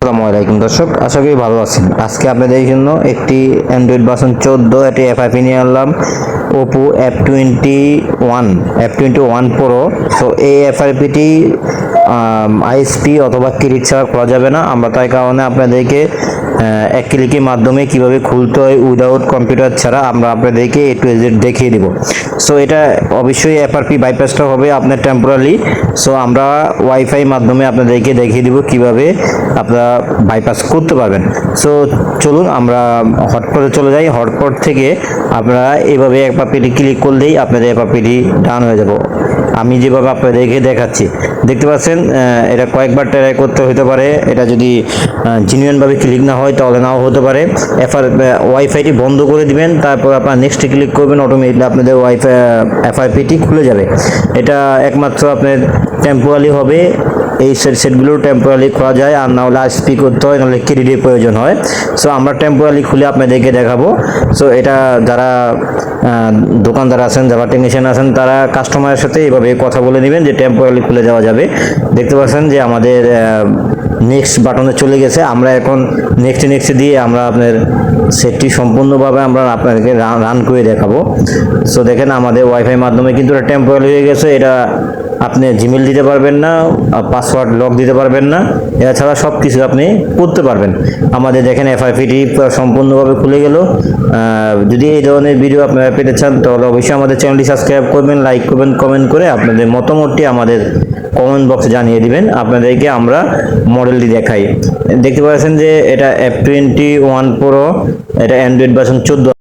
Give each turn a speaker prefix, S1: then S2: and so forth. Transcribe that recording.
S1: আসসালামু আলাইকুম দর্শক, আশা করি ভালো আছেন। আজকে আপনাদের জন্য একটি অ্যান্ড্রয়েড ভার্সন 14 একটি এফআইপি নিয়ে আনলাম, ওপো F21 প্রো। সো এই এফআইপিটি আইএসপি অথবা ক্লিক ছাড়া খোলা যাবে না। আমরা তাই কারণে আপনাদেরকে এক ক্লিকের মাধ্যমে কিভাবে খুলতে হয় উইদাউট কম্পিউটার ছাড়া আমরা আপনাদেরকে A to Z দেখিয়ে দেব। সো এটা অবশ্যই এফআরপি বাইপাসটা হবে আপনার টেম্পোরারি। সো আমরা ওয়াইফাই মাধ্যমে আপনাদেরকে দেখিয়ে দিব কিভাবে আপনারা বাইপাস করতে পারবেন। সো চলুন আমরা হটস্পটে চলে যাই। হটস্পট থেকে আপনারা এইভাবে এফআরপিটি ক্লিক করলেই আপনাদের এফআরপিটি ডান হয়ে যাব। আমি যেভাবে আপনাদেরকে দেখাচ্ছি, দেখতে পাচ্ছেন এটা কয়েকবার ট্রাই করতে হতে পারে। এটা যদি জেনুইনভাবে ক্লিক না হয় তাহলে নাও হতে পারে। ওয়াইফাইটি বন্ধ করে দিবেন, তারপর আপনার নেক্সটে ক্লিক করবেন, অটোমেটিকলি আপনাদের ওয়াইফাই এফআইপিটি খুলে যাবে। এটা একমাত্র আপনার টেম্পোরারি হবে। এই সেটগুলো টেম্পোরারি খোলা যায়, আর না হলে আইএসপি করতে হয়, নাহলে ক্রেডিটের প্রয়োজন হয়। সো আমরা টেম্পোরারি খুলে আপনাদেরকে দেখাবো। সো এটা যারা দোকানদার আছেন, যারা টেকনিশিয়ান আছেন, তারা কাস্টমারের সাথে এইভাবে কথা বলে নেবেন যে টেম্পোরারি খুলে দেওয়া যাবে। দেখতে পাচ্ছেন যে আমাদের নেক্সট বাটনে চলে গেছে। আমরা এখন নেক্সট দিয়ে আমরা আপনার সেটটি সম্পূর্ণভাবে আমরা আপনাদেরকে রান করে দেখাবো। সো দেখেন আমাদের ওয়াইফাই মাধ্যমে কিন্তু এটা টেম্পোরারি হয়ে গেছে। এটা আপনি জিমেল দিতে পারবেন না, পাসওয়ার্ড লক দিতে পারবেন না, এছাড়া সব কিছু আপনি করতে পারবেন। আমাদের দেখেন এফআইপিটি সম্পূর্ণভাবে খুলে গেল। যদি এই ধরনের ভিডিও আপনারা পেতে চান তাহলে অবশ্যই আমাদের চ্যানেলটি সাবস্ক্রাইব করবেন, লাইক করবেন, কমেন্ট করে আপনাদের মতামতটি আমাদের কমেন্ট বক্সে জানিয়ে দিবেন। আপনাদেরকে আমরা মডেলটি দেখাই। দেখতে পাচ্ছেন যে এটা F21 প্রো, এটা অ্যান্ড্রয়েড ভার্সন 14।